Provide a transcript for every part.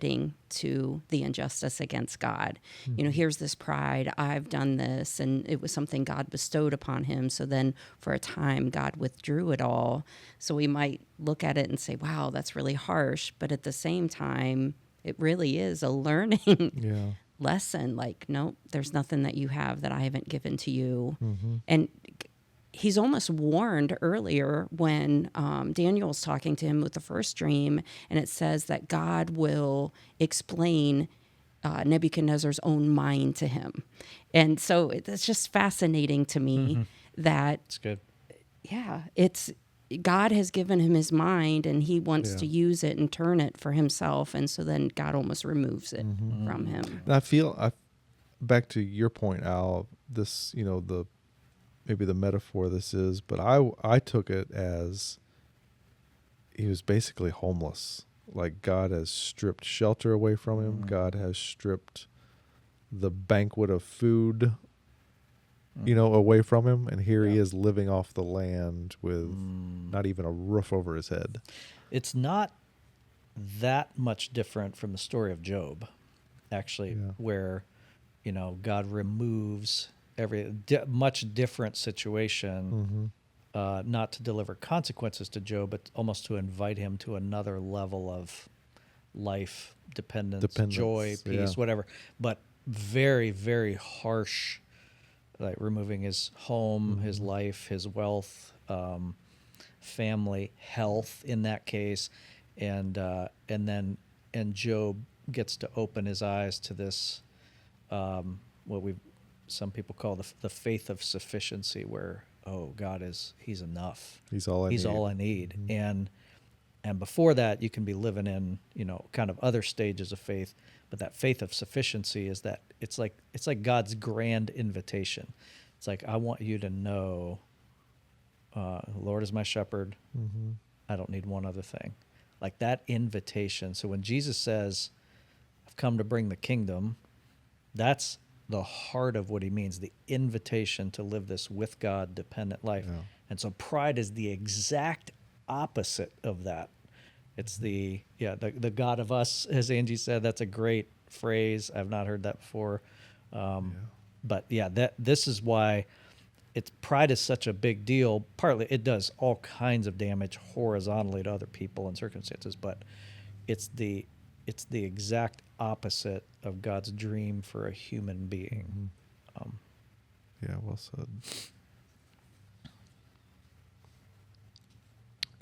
to the injustice against God. Here's this pride, I've done this, and it was something God bestowed upon him. So then for a time, God withdrew it all. So we might look at it and say, wow, that's really harsh. But at the same time, it really is a learning lesson. Like, nope, there's nothing that you have that I haven't given to you. And he's almost warned earlier when Daniel's talking to him with the first dream, and it says that God will explain Nebuchadnezzar's own mind to him. And so it's just fascinating to me that It's good. It's God has given him his mind, and he wants to use it and turn it for himself. And so then God almost removes it from him. And I feel, back to your point, Al, this, maybe the metaphor this is, but I took it as he was basically homeless. Like God has stripped shelter away from him. God has stripped the banquet of food, away from him. And here he is living off the land with not even a roof over his head. It's not that much different from the story of Job, actually, where, God removes much different situation, not to deliver consequences to Job, but almost to invite him to another level of life, dependence, joy, peace, whatever. But very, very harsh, like removing his home, his life, his wealth, family, health in that case, and Job gets to open his eyes to this, some people call the faith of sufficiency, where God he's enough. He's all I need. And before that, you can be living in kind of other stages of faith, but that faith of sufficiency is that it's like God's grand invitation. It's like, I want you to know, the Lord is my shepherd. I don't need one other thing. Like that invitation. So when Jesus says, I've come to bring the kingdom, that's the heart of what he means, the invitation to live this with God dependent life. And so pride is the exact opposite of that. It's the God of us, as Angie said. That's a great phrase. I've not heard that before. But this is why pride is such a big deal. Partly it does all kinds of damage horizontally to other people and circumstances, but it's the exact opposite of God's dream for a human being. Well said.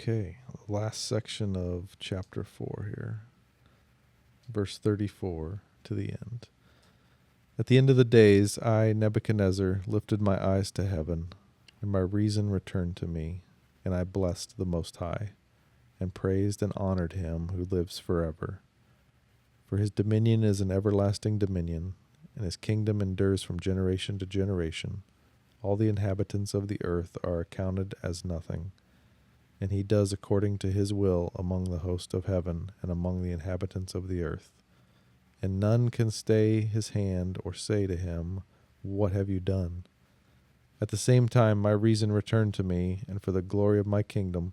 Okay, last section of chapter 4 here. Verse 34 to the end. At the end of the days, I, Nebuchadnezzar, lifted my eyes to heaven, and my reason returned to me, and I blessed the Most High, and praised and honored him who lives forever. For his dominion is an everlasting dominion, and his kingdom endures from generation to generation. All the inhabitants of the earth are accounted as nothing, and he does according to his will among the host of heaven and among the inhabitants of the earth. And none can stay his hand or say to him, What have you done? At the same time my reason returned to me, and for the glory of my kingdom,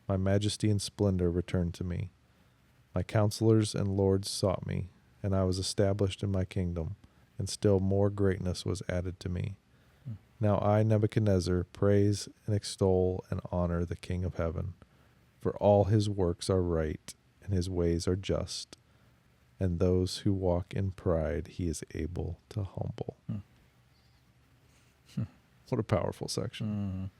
my majesty and splendor returned to me. My counselors and lords sought me, and I was established in my kingdom, and still more greatness was added to me. Now I, Nebuchadnezzar, praise and extol and honor the King of heaven, for all his works are right, and his ways are just, and those who walk in pride he is able to humble. What a powerful section.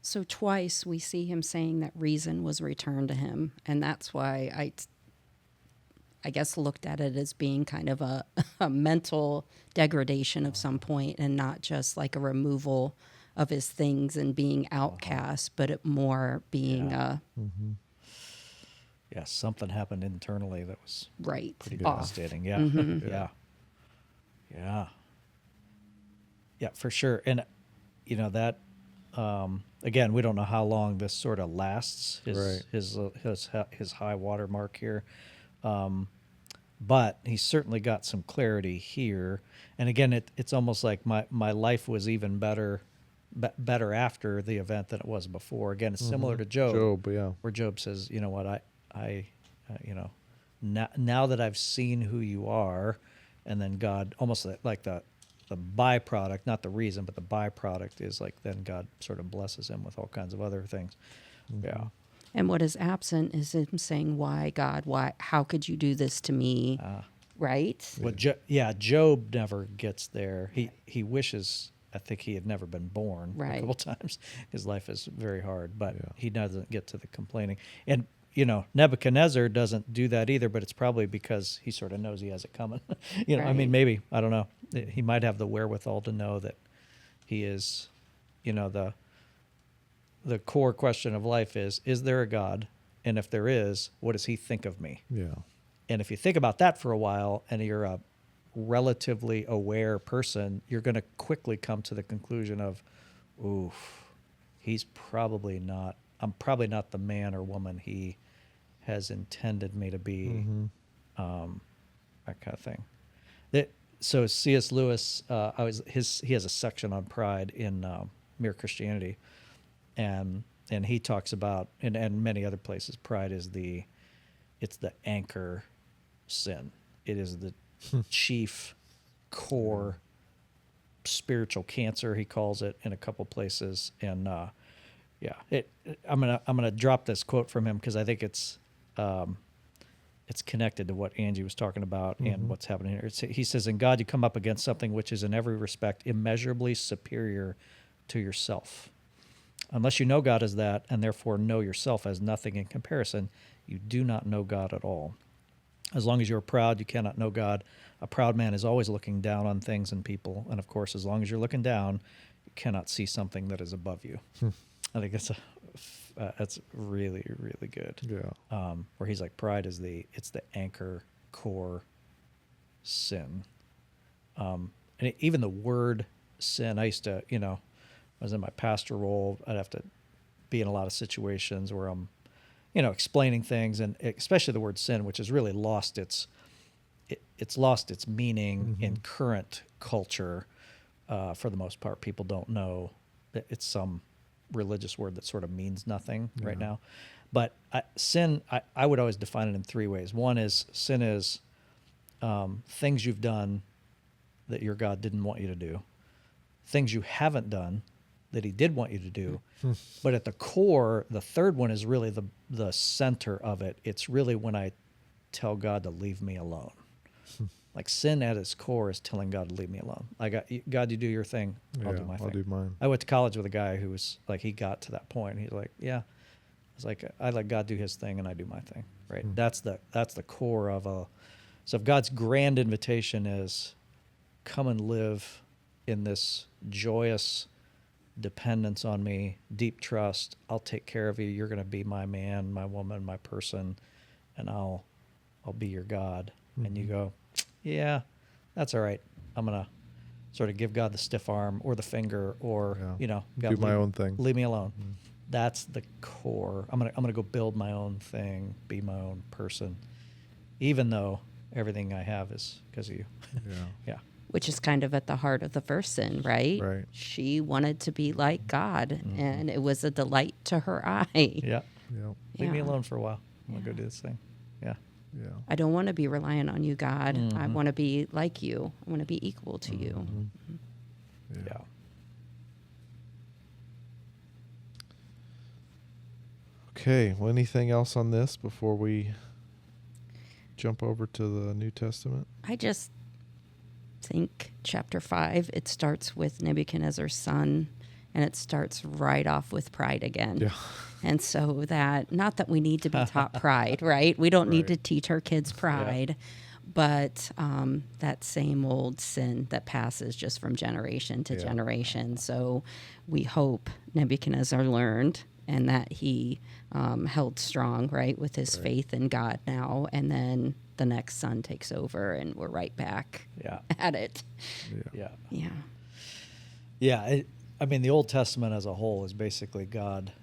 So twice we see him saying that reason was returned to him, and that's why I guess looked at it as being kind of a mental degradation of some point, and not just like a removal of his things and being outcast, but it more being something happened internally that was right pretty off. devastating. Yeah, for sure. And that again, we don't know how long this sort of lasts. His high water mark here. But he's certainly got some clarity here. And again, it's almost like my life was even better after the event than it was before. Again, it's similar to Job. Job, where Job says, you know what, I now that I've seen who you are, and then God, almost like the byproduct, not the reason, but the byproduct is like then God sort of blesses him with all kinds of other things. Mm-hmm. Yeah. And what is absent is him saying, "Why, God? Why? How could you do this to me?" Right? Well, Job never gets there. He wishes, I think he had never been born a Right. couple times. His life is very hard, but Yeah. he doesn't get to the complaining. And, Nebuchadnezzar doesn't do that either, but it's probably because he sort of knows he has it coming. I Right. mean, maybe, I don't know. He might have the wherewithal to know that he is, the core question of life is there a God? And if there is, what does he think of me? Yeah. And if you think about that for a while and you're a relatively aware person, you're going to quickly come to the conclusion of, oof, I'm probably not the man or woman he has intended me to be, Mm-hmm. that kind of thing. So C.S. Lewis, he has a section on pride in Mere Christianity, and he talks about, and many other places, pride is it's the anchor sin. It is the chief core spiritual cancer, he calls it, in a couple places. And I'm gonna drop this quote from him because I think it's connected to what Angie was talking about and what's happening here. He says, "In God, you come up against something which is in every respect immeasurably superior to yourself. Unless you know God as that, and therefore know yourself as nothing in comparison, you do not know God at all. As long as you are proud, you cannot know God. A proud man is always looking down on things and people. And of course, as long as you're looking down, you cannot see something that is above you." I think that's really, really good. Yeah. Where he's like, pride is the anchor core sin. And even the word sin, I used to, I was in my pastor role, I'd have to be in a lot of situations where I'm, explaining things, and especially the word sin, which has really lost its meaning in current culture. For the most part, people don't know that it's some religious word that sort of means nothing right now. But sin, I would always define it in three ways. One is, sin is things you've done that your God didn't want you to do, things you haven't done that he did want you to do. But at the core, the third one is really the center of it. It's really when I tell God to leave me alone. Like, sin at its core is telling God to leave me alone. God, you do your thing. I'll do my thing. I'll do mine. I went to college with a guy who was like, he got to that point. He's like, yeah. I was like, I let God do his thing and I do my thing. Right. That's the core of so if God's grand invitation is come and live in this joyous dependence on me, deep trust, I'll take care of you. You're going to be my man, my woman, my person, and I'll be your God. And you go, yeah, that's all right. I'm going to sort of give God the stiff arm or the finger, or, God, do my own thing. Leave me alone. That's the core. I'm going to go build my own thing, be my own person, even though everything I have is because of you. Yeah. Yeah. Which is kind of at the heart of the first sin, right? Right. She wanted to be like God, and it was a delight to her eye. Yeah. Yeah. Leave me Yeah. alone for a while. I'm going to go do this thing. Yeah. Yeah. I don't want to be reliant on you, God. I want to be like you. I want to be equal to you. Yeah. Okay. Well, anything else on this before we jump over to the New Testament? I just think chapter 5, it starts with Nebuchadnezzar's son, and it starts right off with pride again. Yeah. And so not that we need to be taught pride, right? We don't need to Right. teach our kids pride, but that same old sin that passes just from generation to generation. So we hope Nebuchadnezzar learned and that he held strong, right, with his faith in God now. And then the next son takes over and we're right back at it. Yeah. Yeah. Yeah. I mean, the Old Testament as a whole is basically God.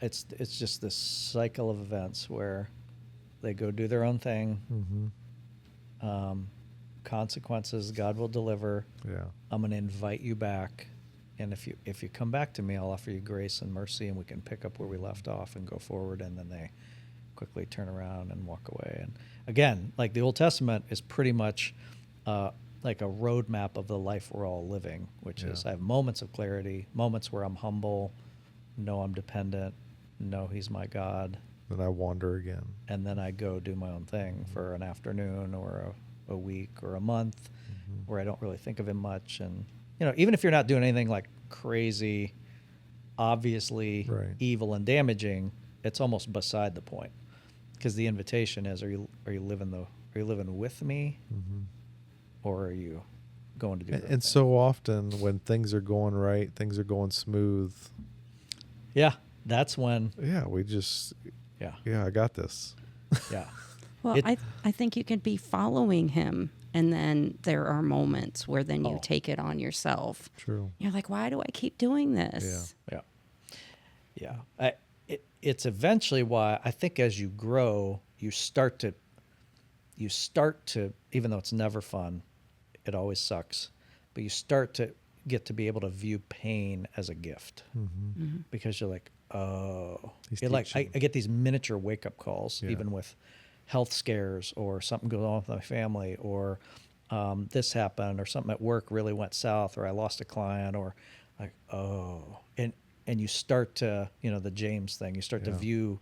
It's just this cycle of events where they go do their own thing. Consequences God will deliver. Yeah. I'm going to invite you back, and if you come back to me, I'll offer you grace and mercy, and we can pick up where we left off and go forward. And then quickly turn around and walk away. And again, like the Old Testament is pretty much like a roadmap of the life we're all living, which is I have moments of clarity, moments where I'm humble, know I'm dependent, know He's my God. Then I wander again. And then I go do my own thing for an afternoon or a week or a month where I don't really think of Him much. And, even if you're not doing anything like crazy, obviously evil and damaging, it's almost beside the point, because the invitation is: are you living with me, or are you going to do? And so often when things are going right, things are going smooth. Yeah, that's when. Yeah, we just. Yeah, I got this. Yeah. Well, I think you can be following Him, and then there are moments where then you take it on yourself. True. You're like, why do I keep doing this? Yeah. It's eventually why I think as you grow, you start to, even though it's never fun, it always sucks, but you start to get to be able to view pain as a gift, because you're like, oh, I get these miniature wake up calls, even with health scares or something goes on with my family, or this happened, or something at work really went south, or I lost a client, or like, and you start to, the James thing, you start to view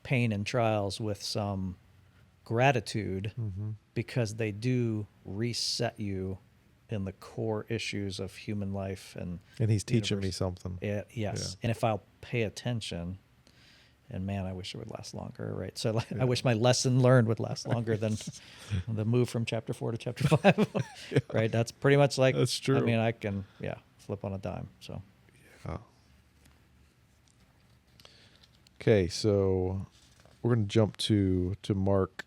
pain and trials with some gratitude, because they do reset you in the core issues of human life. And He's teaching me something. Yes. Yeah. And if I'll pay attention, and man, I wish it would last longer, right? So I wish my lesson learned would last longer than the move from chapter 4 to chapter 5, right? That's pretty much like, that's true. I mean, I can, flip on a dime. So, Okay, so we're going to jump to Mark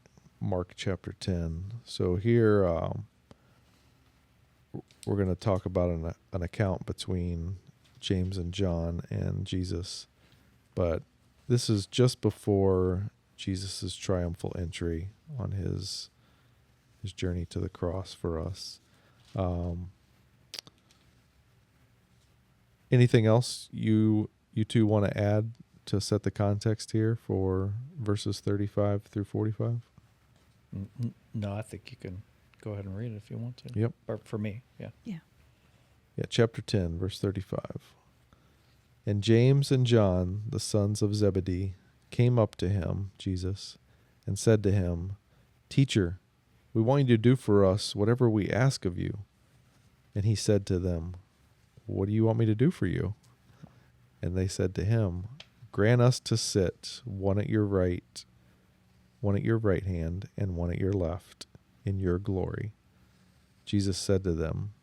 chapter 10. So here we're going to talk about an account between James and John and Jesus. But this is just before Jesus' triumphal entry on his journey to the cross for us. Anything else you two want to add to set the context here for verses 35 through 45? No, I think you can go ahead and read it if you want to. Yep. Or for me, yeah. Yeah. Yeah, chapter 10, verse 35. And James and John, the sons of Zebedee, came up to him, Jesus, and said to him, Teacher, we want you to do for us whatever we ask of you. And he said to them, What do you want me to do for you? And they said to him, Grant us to sit, one at your right hand, and one at your left, in your glory. Jesus said to them,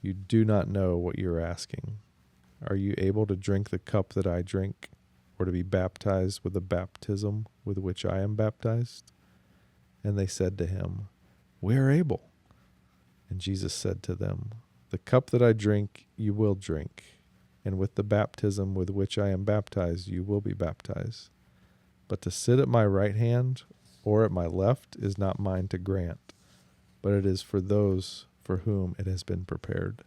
You do not know what you are asking. Are you able to drink the cup that I drink, or to be baptized with the baptism with which I am baptized? And they said to him, We are able. And Jesus said to them, The cup that I drink you will drink, and with the baptism with which I am baptized you will be baptized. But to sit at my right hand or at my left is not mine to grant, but it is for those for whom it has been prepared.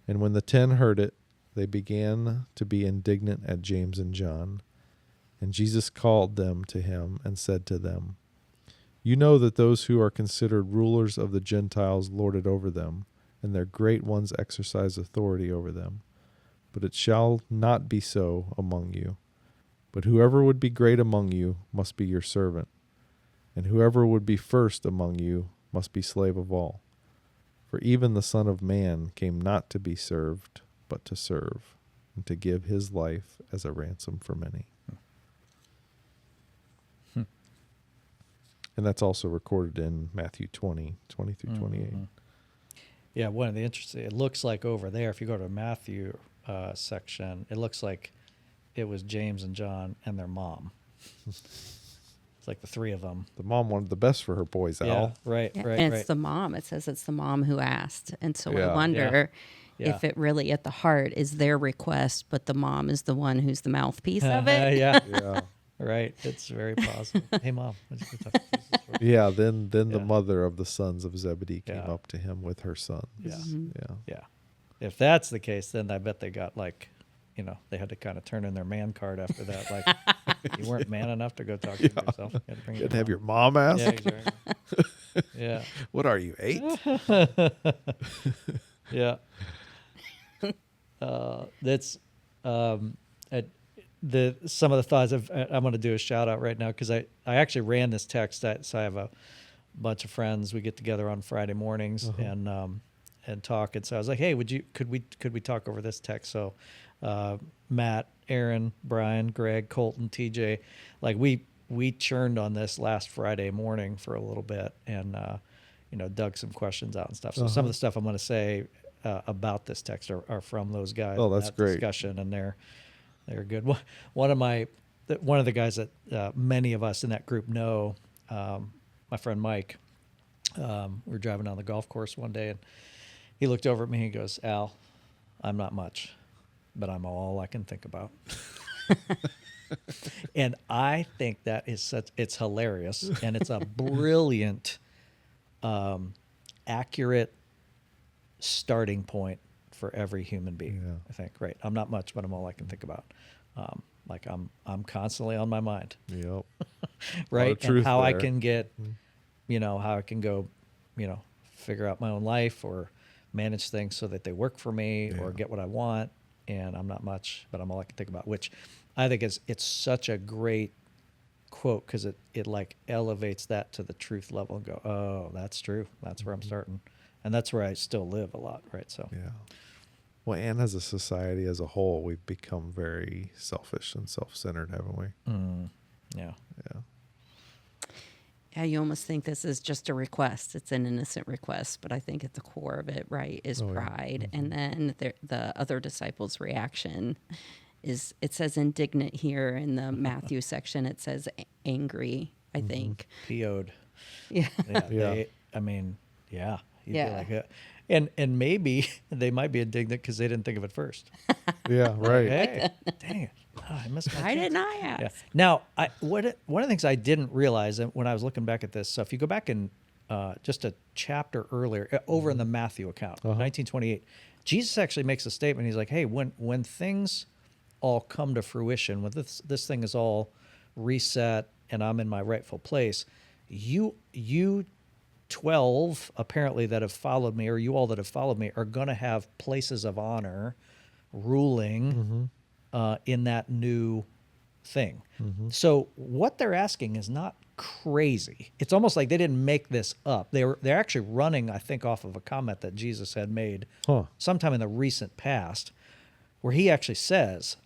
And when the 10 heard it, they began to be indignant at James and John. And Jesus called them to him and said to them, You know that those who are considered rulers of the Gentiles lord it over them, and their great ones exercise authority over them. But it shall not be so among you. But whoever would be great among you must be your servant, and whoever would be first among you must be slave of all. For even the Son of Man came not to be served, but to serve, and to give his life as a ransom for many. And that's also recorded in Matthew 20 through 28. Yeah, one of the interesting, it looks like over there, if you go to Matthew section, it looks like it was James and John and their mom. It's like the three of them. The mom wanted the best for her boys, Al. Yeah, right. And it's the mom. It says it's the mom who asked. And so I Yeah. wonder if it really at the heart is their request, but the mom is the one who's the mouthpiece of it. Yeah. Right. It's very possible. Hey, Mom. Yeah, then the mother of the sons of Zebedee came up to him with her sons. Yeah. Mm-hmm. Yeah. Yeah. If that's the case, then I bet they got like they had to kind of turn in their man card after that. Like, you weren't man enough to go talk to yourself. You had to bring You your had to have mom. your mom ask. Yeah, exactly. Yeah. What are you, 8? Yeah. That's some of the thoughts I'm going to do a shout out right now because I actually ran this text. So I have a bunch of friends. We get together on Friday mornings and talk. And so I was like, hey, could we talk over this text? So Matt, Aaron, Brian, Greg, Colton, TJ, like we churned on this last Friday morning for a little bit and dug some questions out and stuff. So some of the stuff I'm going to say about this text are from those guys. Oh, that's that great. Discussion, and they're good. One of the guys that many of us in that group know, my friend Mike. We were driving down the golf course one day, and he looked over at me and he goes, "Al, I'm not much, but I'm all I can think about." And I think that is it's hilarious, and it's a brilliant, accurate starting point for every human being. Yeah. I think, right? I'm not much, but I'm all I can think about. Like I'm constantly on my mind, Yep. right? truth And how I there. can get, how I can go, figure out my own life or manage things so that they work for me or Yeah. get what I want. And I'm not much, but I'm all I can think about, which I think it's such a great quote because it like elevates that to the truth level and go, oh, that's true. That's where I'm starting. And that's where I still live a lot, right? So Yeah. Well, and as a society as a whole, we've become very selfish and self-centered, haven't we? yeah. Yeah. Yeah, you almost think this is just a request. It's an innocent request, but I think at the core of it, right, is Oh, yeah. pride. And then the other disciples' reaction is, it says indignant here in the Matthew section. It says angry, I think. PO'd. Yeah. Yeah. Yeah. Yeah. You'd Yeah. be like, and maybe they might be indignant because they didn't think of it first. Yeah, right. Hey, dang it. Oh, I missed my Why chance. didn't I ask? Yeah. Now, one of the things I didn't realize when I was looking back at this, so if you go back in just a chapter earlier, over in the Matthew account, 1928, Jesus actually makes a statement. He's like, hey, when things all come to fruition, when this thing is all reset and I'm in my rightful place, you 12 apparently that have followed me, or you all that have followed me, are going to have places of honor ruling in that new thing. So what they're asking is not crazy. It's almost like they didn't make this up. They're actually running, I think, off of a comment that Jesus had made sometime in the recent past, where he actually says,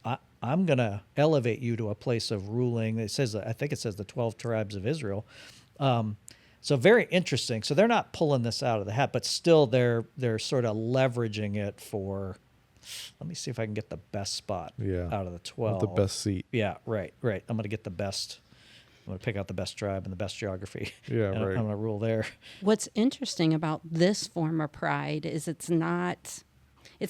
I'm going to elevate you to a place of ruling. It says, I think it says the 12 tribes of Israel. So very interesting. So they're not pulling this out of the hat, but still they're sort of leveraging it for, let me see if I can get the best spot out of the 12. The best seat. Yeah, right. I'm going to get the best. I'm going to pick out the best tribe and the best geography. Yeah, and right. I'm going to rule there. What's interesting about this form of pride is it's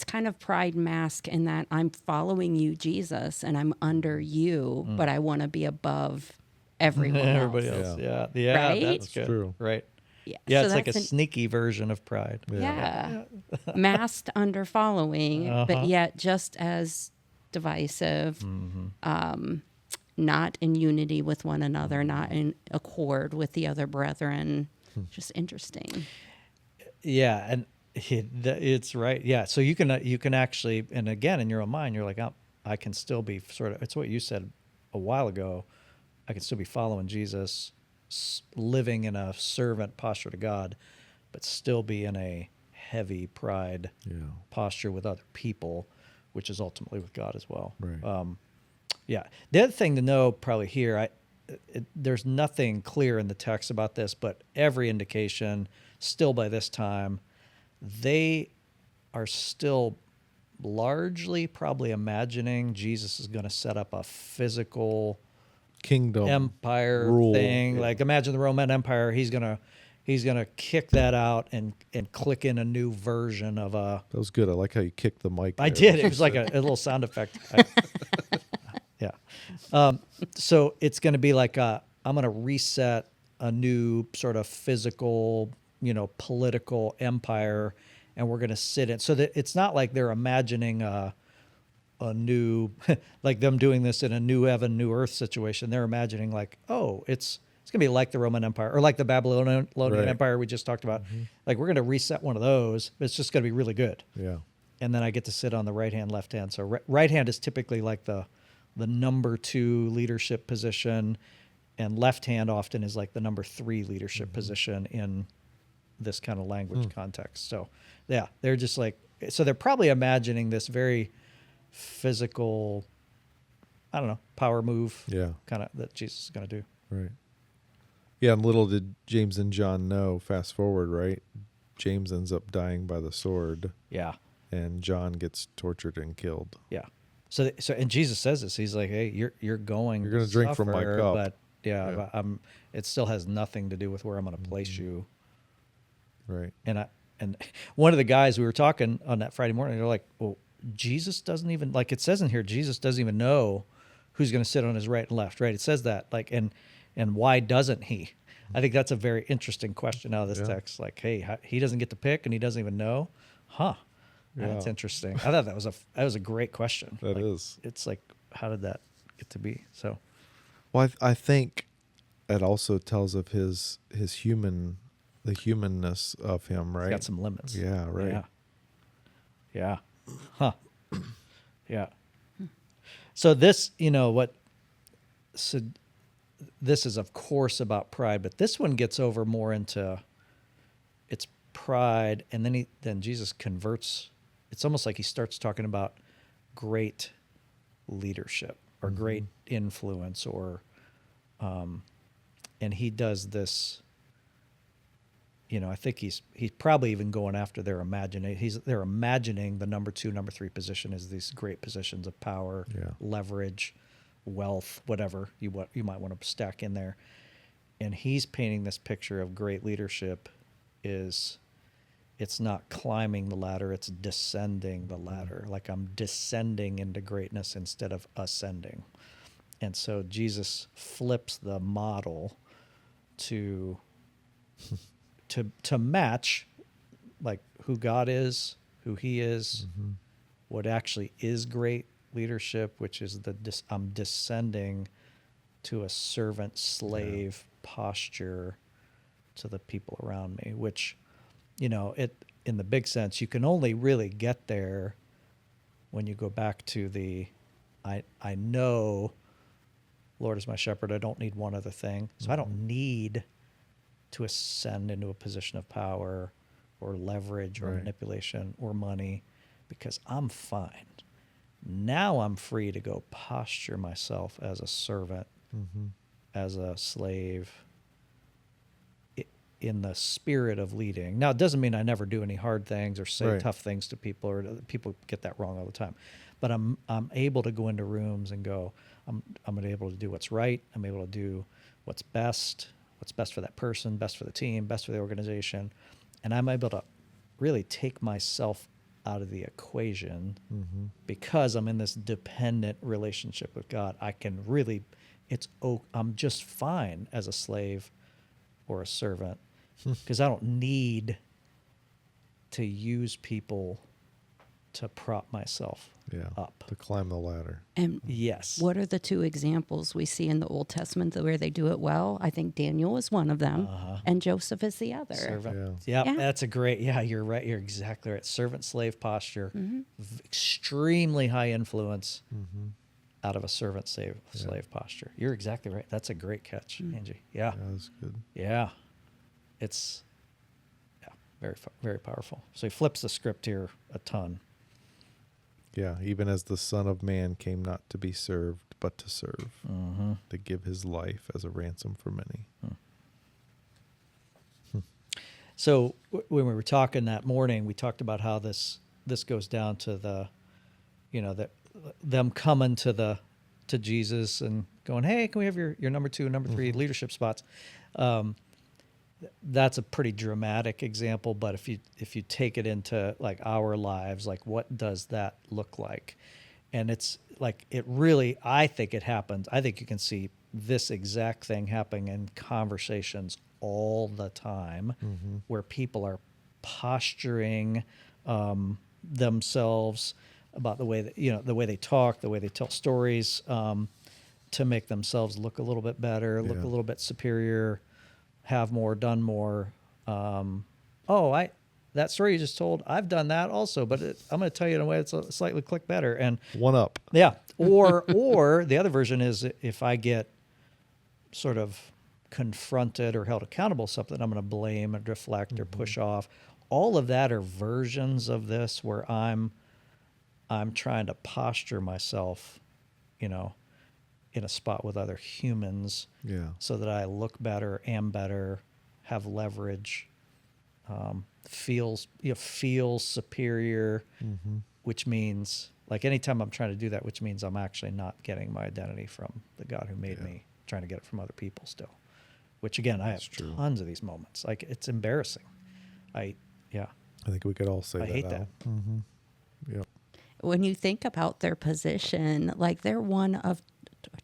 kind of pride mask in that I'm following you, Jesus, and I'm under you, but I want to be above everyone else. Everybody else. Yeah, Right? that's That's good. true. Right. Yeah, Yeah, so it's like a that's sneaky version of pride. Yeah. Masked under following, but yet just as divisive, not in unity with one another, not in accord with the other brethren. Just interesting. Yeah, and it's right. Yeah, so you can actually, and again, in your own mind, you're like, I can still be sort of, it's what you said a while ago, I can still be following Jesus, living in a servant posture to God, but still be in a heavy pride posture with other people, which is ultimately with God as well. Right. Yeah. The other thing to know probably here, there's nothing clear in the text about this, but every indication still by this time, they are still largely probably imagining Jesus is going to set up a physical Kingdom empire rule. thing. Yeah. Like imagine the Roman Empire. He's gonna kick that out and click in a new version of a. That was good. I like how you kicked the mic. I there. did. It was like a little sound effect. Yeah. So it's going to be like I'm going to reset a new sort of physical, political empire, and we're going to sit in. So that it's not like they're imagining a new, like them doing this in a new heaven, new earth situation. They're imagining like, oh, it's going to be like the Roman Empire or like the Babylonian Right. Empire we just talked about. Like we're going to reset one of those, but it's just going to be really good. Yeah. And then I get to sit on the right hand, left hand. So right hand is typically like the number 2 leadership position, and left hand often is like the number 3 leadership position in this kind of language context. So yeah, they're just like, so they're probably imagining this very physical, I don't know, power move Yeah. kind of that Jesus is going to do. Right. Yeah, and little did James and John know, fast forward, right? James ends up dying by the sword, Yeah. and John gets tortured and killed. Yeah. So and Jesus says this. He's like, "Hey, you're going You're gonna drink from my suffer, cup." but Yeah. it still has nothing to do with where I'm going to place you." Right. And one of the guys we were talking on that Friday morning, they're like, "Well, Jesus doesn't even, like it says in here, Jesus doesn't even know who's going to sit on his right and left, right? It says that, like, and why doesn't he?" I think that's a very interesting question out of this Yeah. text. Like, hey, he doesn't get to pick, and he doesn't even know, huh? That's Yeah. interesting. I thought that was a great question. That Like, is. It's like, how did that get to be? So Well, I think it also tells of the humanness of him, it's right? got some limits. Yeah, right. Yeah. Yeah. Huh. Yeah. So this, so this is of course about pride, but this one gets over more into it's pride, and then Jesus converts. It's almost like he starts talking about great leadership or great influence, or and he does this. I think he's probably even going after their imagination. They're imagining the number 2, number 3 position as these great positions of power, Yeah. leverage, wealth, whatever you might want to stack in there. And he's painting this picture of great leadership it's not climbing the ladder, it's descending the ladder. Like I'm descending into greatness instead of ascending. And so Jesus flips the model to match like who God is, who he is, what actually is great leadership, which is I'm descending to a servant slave posture to the people around me, which, it in the big sense, you can only really get there when you go back to I know Lord is my shepherd, I don't need one other thing. So I don't need to ascend into a position of power or leverage or Right. manipulation or money, because I'm fine. Now I'm free to go posture myself as a servant, as a slave, in the spirit of leading. Now, it doesn't mean I never do any hard things or say Right. tough things to people, or people get that wrong all the time. But I'm able to go into rooms and go, I'm able to do what's right. I'm able to do what's best for that person, best for the team, best for the organization. And I'm able to really take myself out of the equation because I'm in this dependent relationship with God. I can really, I'm just fine as a slave or a servant because I don't need to use people to prop myself up. To climb the ladder. And Yes. what are the 2 examples we see in the Old Testament where they do it well? I think Daniel is one of them, and Joseph is the other. Servant. Yeah. Yep, Yeah. that's a great. Yeah, you're right. You're exactly right. Servant slave posture, extremely high influence out of a servant slave posture. You're exactly right. That's a great catch, Angie. Yeah, That was good. yeah. It's very powerful. So he flips the script here a ton. Yeah, even as the Son of Man came not to be served, but to serve, to give his life as a ransom for many. So when we were talking that morning, we talked about how this goes down to them coming to Jesus and going, "Hey, can we have your number 2 and number 3 leadership spots?" That's a pretty dramatic example, but if you take it into like our lives, like what does that look like? And it's like I think it happens. I think you can see this exact thing happening in conversations all the time, where people are posturing themselves about the way that, the way they talk, the way they tell stories, to make themselves look a little bit better, look a little bit superior, have more, done more. That story you just told, I've done that also, but I'm going to tell you in a way that's slightly click better. And one up. Yeah. Or the other version is, if I get sort of confronted or held accountable something, I'm going to blame or deflect or push off. All of that are versions of this where I'm trying to posture myself, in a spot with other humans, so that I look better, am better, have leverage, feels superior, which means, like, anytime I'm trying to do that, which means I'm actually not getting my identity from the God who made me, trying to get it from other people still, which again, I have tons of these moments. Like, it's embarrassing. I think we could all say I that. hate that. Yep. When you think about their position, like, they're one of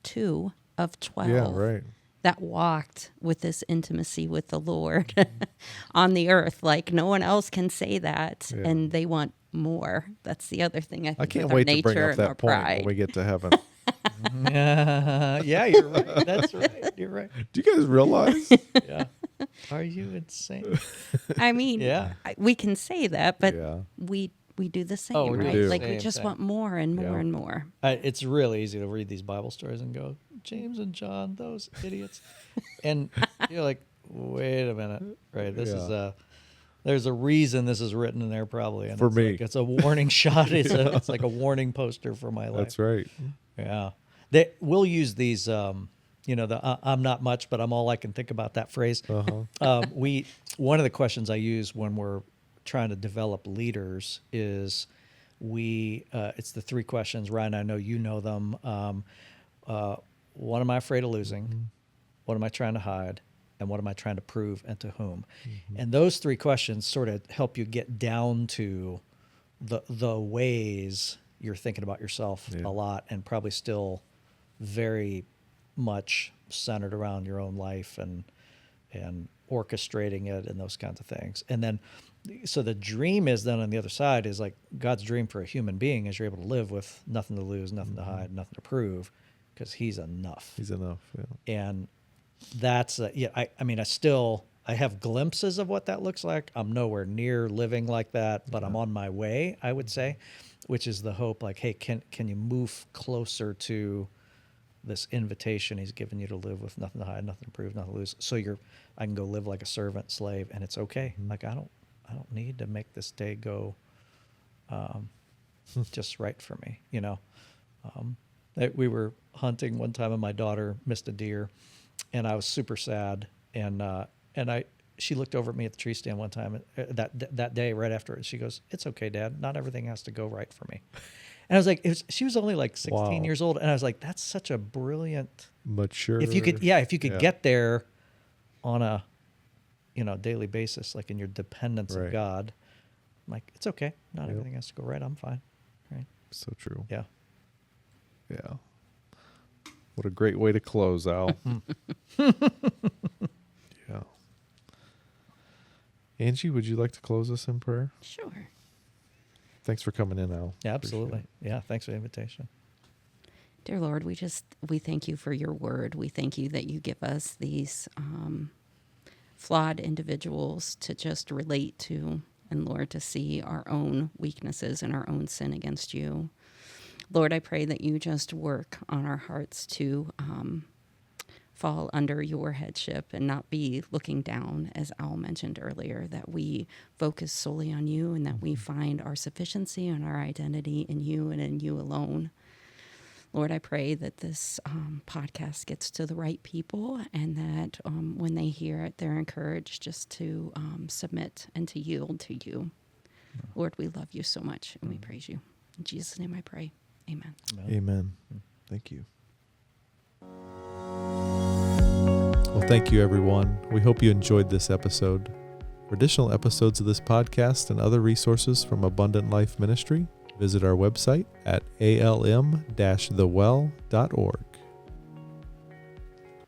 2 of 12. Yeah, right. That walked with this intimacy with the Lord on the earth. Like, no one else can say that, and they want more. That's the other thing, I think. I can't with our wait to bring nature up and our that point pride. when we get to heaven. Yeah, you're right. That's right. You're right. Do you guys realize? Yeah. Are you insane? I mean, we can say that, but we do the same, we right? do. Like, we Same just thing. want more and more and more. It's really easy to read these Bible stories and go, James and John, those idiots. And you're like, wait a minute. Right. This is there's a reason this is written in there, probably. And For it's me. like, it's a warning shot. It's like a warning poster for my life. That's right. Yeah. We'll use these, I'm not much, but I'm all I can think about, that phrase. One of the questions I use when we're trying to develop leaders is it's the 3 questions. Ryan, I know you know them. What am I afraid of losing? What am I trying to hide? And what am I trying to prove, and to whom? And those 3 questions sort of help you get down to the ways you're thinking about yourself a lot, and probably still very much centered around your own life and orchestrating it and those kinds of things. And then, so the dream is then on the other side is like God's dream for a human being is you're able to live with nothing to lose, nothing to hide, nothing to prove, because He's enough. He's enough. Yeah. And that's I have glimpses of what that looks like. I'm nowhere near living like that, but I'm on my way, I would say, which is the hope. Like, hey, can you move closer to this invitation He's given you to live with nothing to hide, nothing to prove, nothing to lose. So I can go live like a servant, slave, and it's okay. Like, I don't need to make this day go just right for me. We were hunting one time, and my daughter missed a deer, and I was super sad. And she looked over at me at the tree stand one time that day right after it. She goes, "It's okay, Dad. Not everything has to go right for me." And I was like, she was only like 16 years old, and I was like, that's such a brilliant, mature. If you could get there on a daily basis, like in your dependence of God, I'm like, it's okay. Not everything has to go right. I'm fine. Right. So true. Yeah. Yeah. What a great way to close, Al. Yeah. Angie, would you like to close us in prayer? Sure. Thanks for coming in, Al. Yeah, absolutely. Yeah, thanks for the invitation. Dear Lord, we thank you for your word. We thank you that you give us these flawed individuals to just relate to, and Lord, to see our own weaknesses and our own sin against you. Lord, I pray that you just work on our hearts to fall under your headship and not be looking down, as Al mentioned earlier, that we focus solely on you and that we find our sufficiency and our identity in you and in you alone. Lord, I pray that this podcast gets to the right people, and that when they hear it, they're encouraged just to submit and to yield to you. Lord, we love you so much, and we praise you. In Jesus' name I pray. Amen. Amen. Thank you. Well, thank you, everyone. We hope you enjoyed this episode. For additional episodes of this podcast and other resources from Abundant Life Ministry, visit our website at alm-thewell.org.